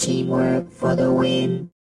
Teamwork for the win.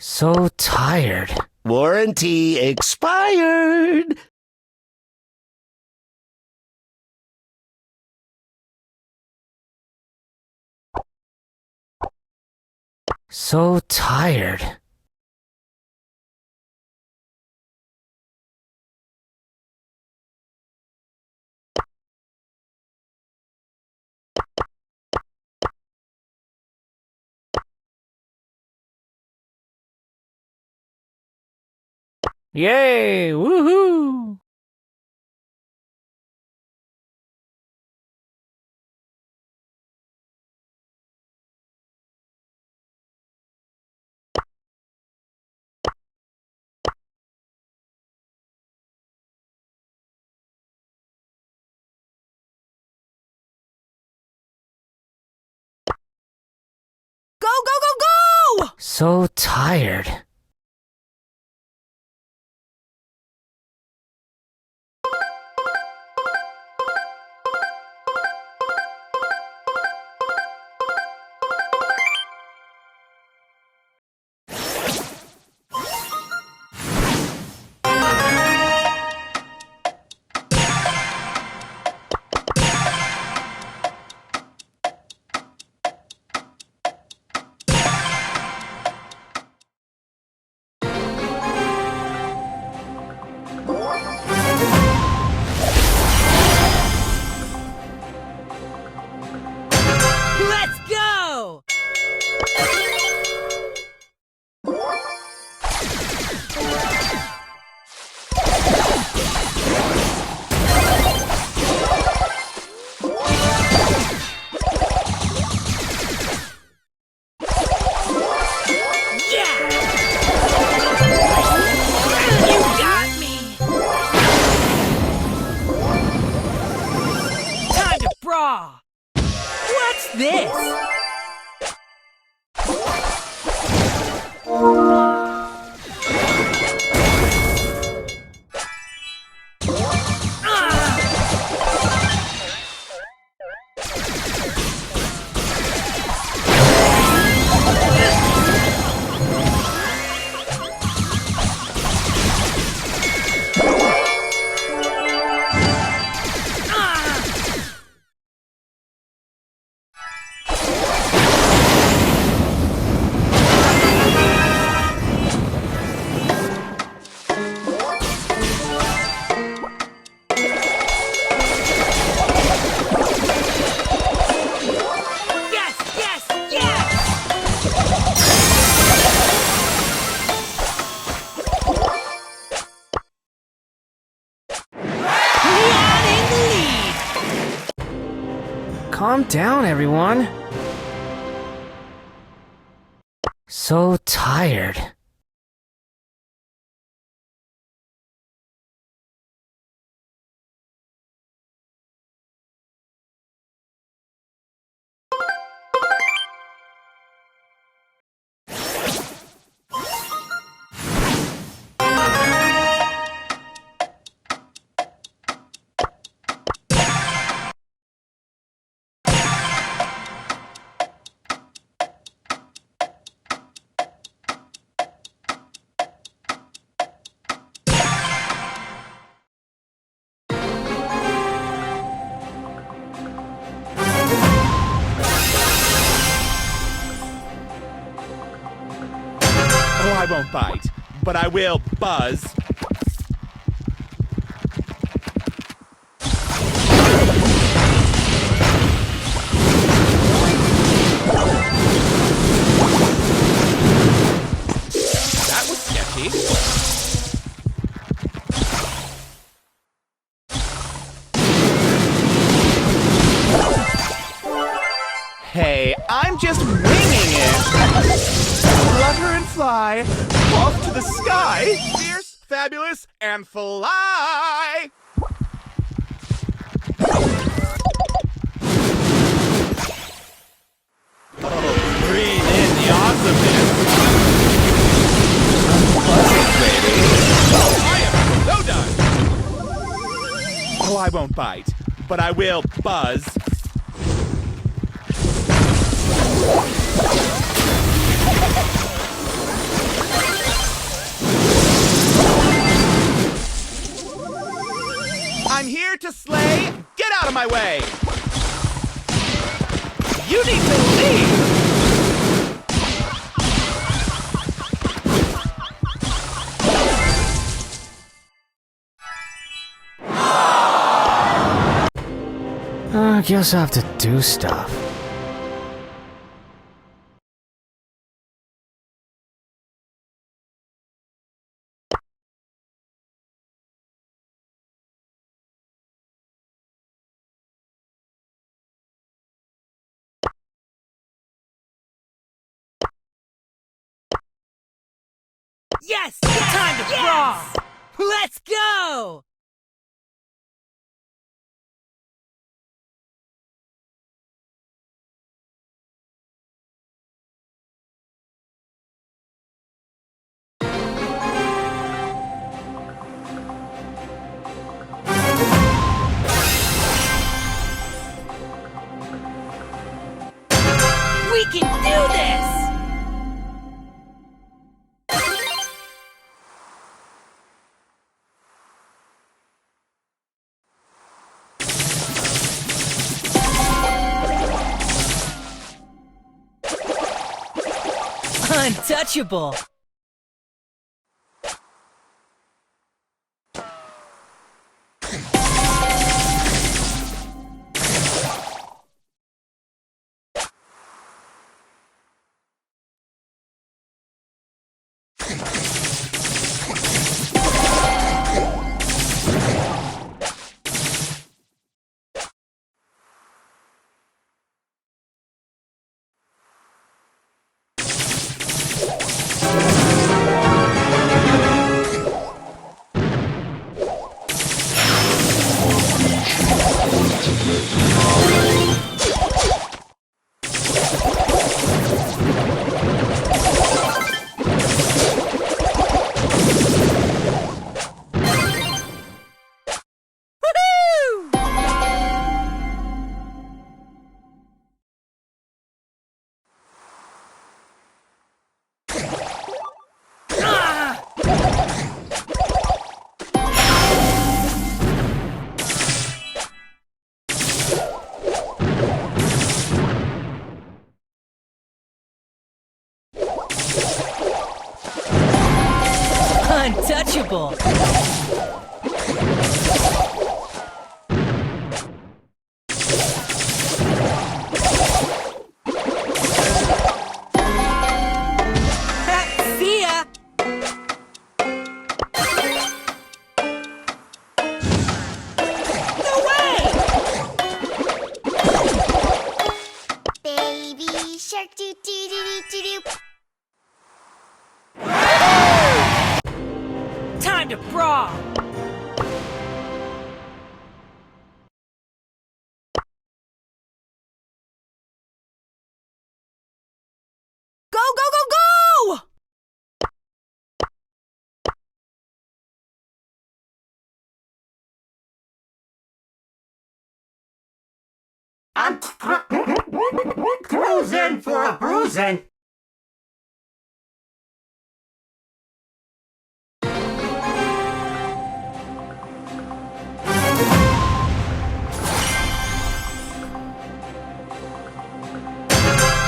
So tired. Warranty expired. So tired. Yay! Woohoo! Go, go, go, go! So tired. Let's go! Yeah! You got me! Time to brawl! What's this? Yes, yes, yes! Leon in the lead! Calm down, everyone. So tired. Oh, I won't bite, but I will buzz. That was sketchy. Hey, I'm just winging it. Flutter and fly off to the sky. Fierce, fabulous, and fly. Oh, breathe in the awesomeness. Baby. I am so done. Oh, I won't bite, but I will buzz. I'm here to slay. Get out of my way. You need to leave. I guess I have to do stuff. Yes! Time to brawl! Let's go! We can do this! Untouchable! Untouchable! See ya! No way! Baby shark doo doo doo doo doo. Time to brawl! Go, go, go, go! I'm cruising for a bruising.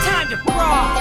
Time to brawl!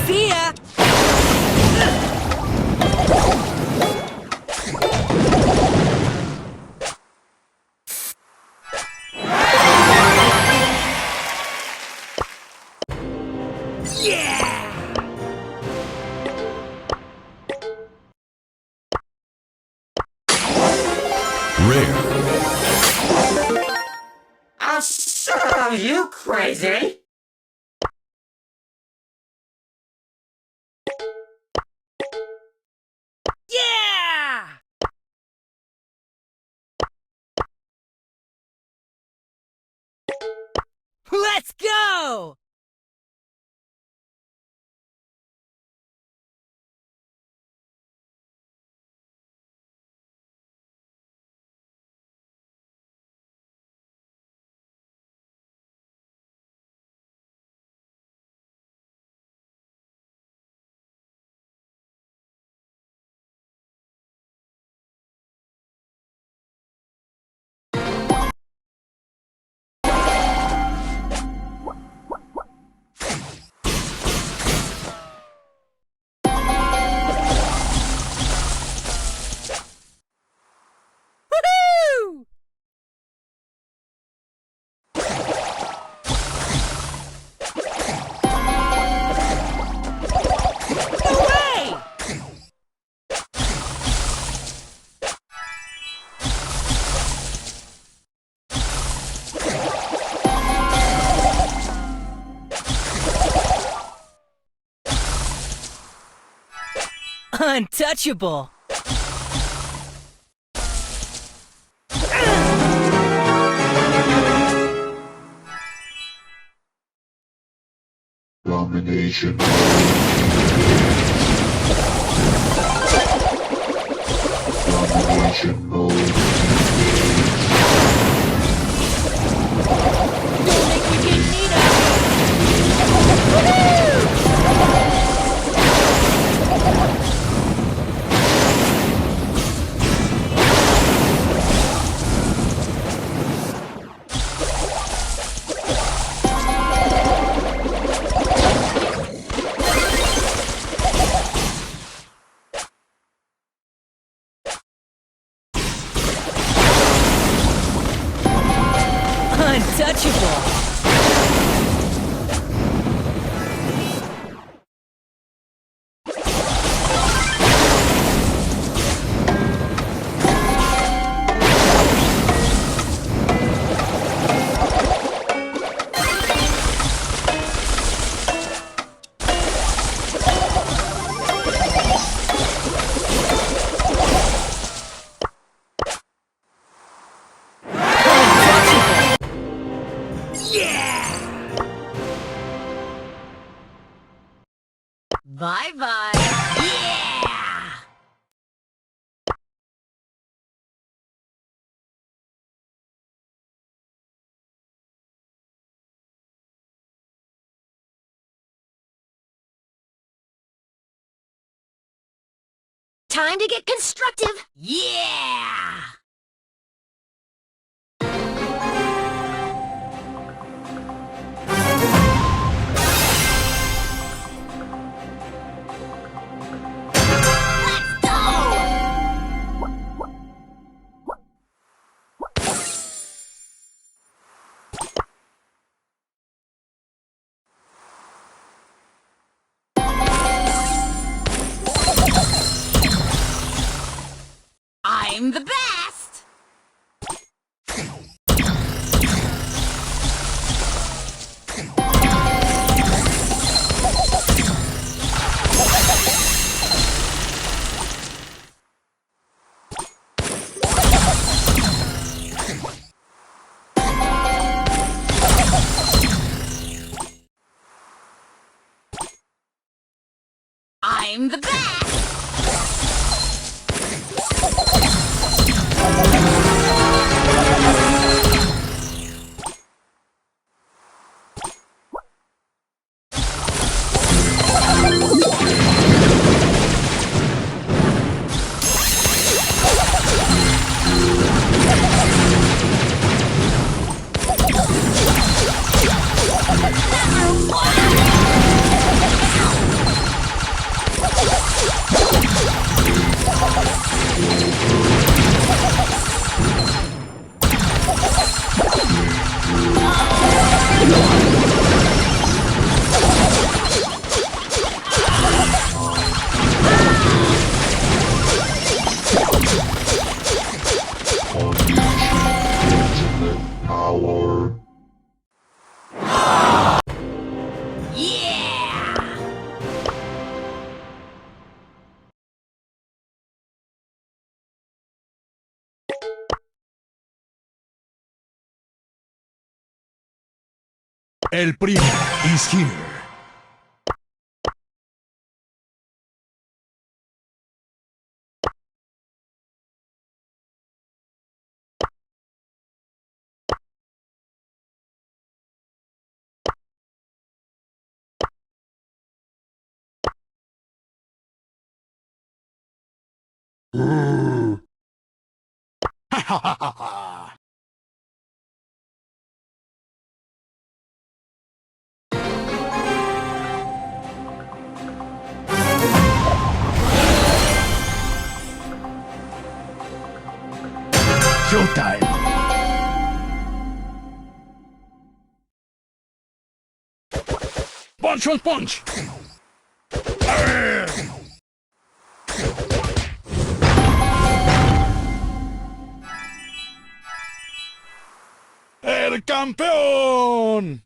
See ya! Oh, shut up, you crazy! Yeah! Let's go! Woohoo! No way! Untouchable! Domination. Domination mode. Don't make me get Nita! Woohoo! Untouchable! Bye-bye! Yeah! Time to get constructive. Yeah! Let's go! I'm the best! I'm the best! El primo is here. Ha ha ha ha ha! Showtime! Punch on punch! ¡El campeón!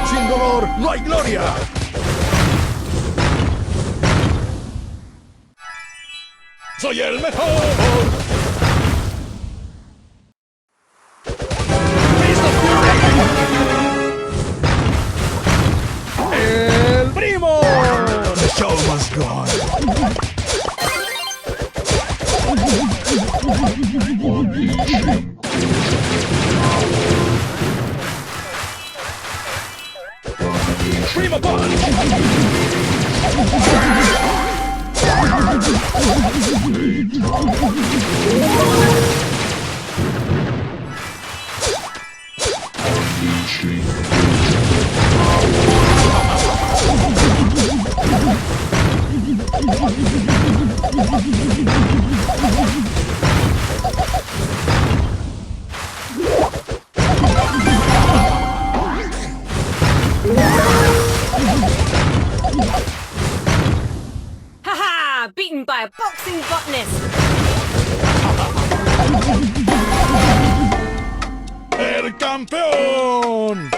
Sin dolor no hay gloria. ¡Soy el mejor! ¡El primo! The show must go on. Primo punch! Haha! Beaten by a boxing botanist! ¡El campeón!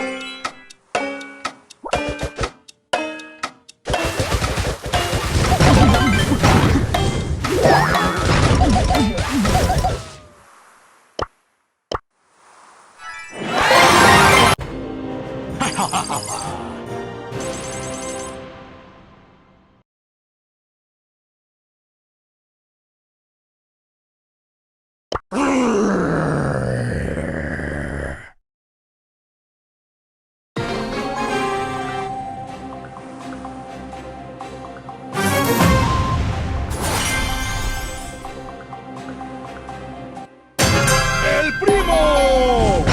¡El primo!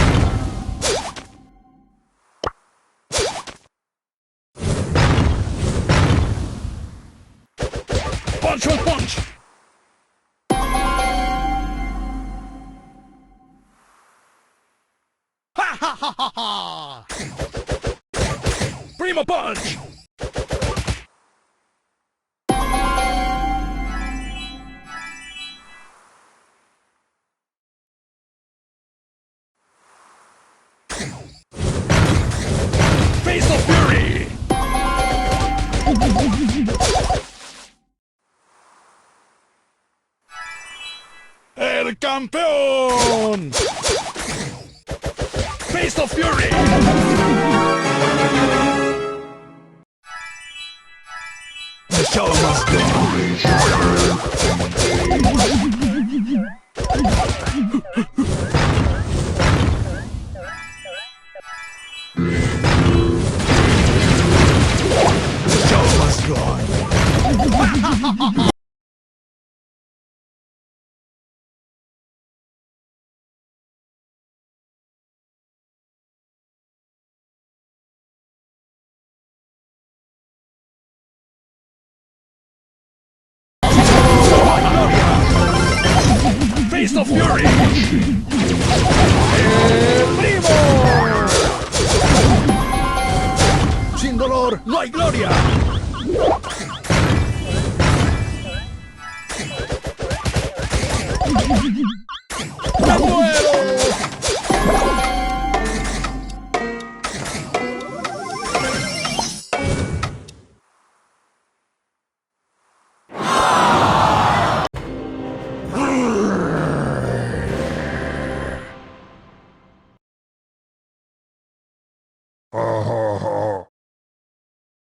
Punch on punch! Primo Punch! Face of Fury! ¡El campeón! Face of Fury! The show must go! The show must go on! Face of Fury! ¡Primo! Sin dolor no hay gloria.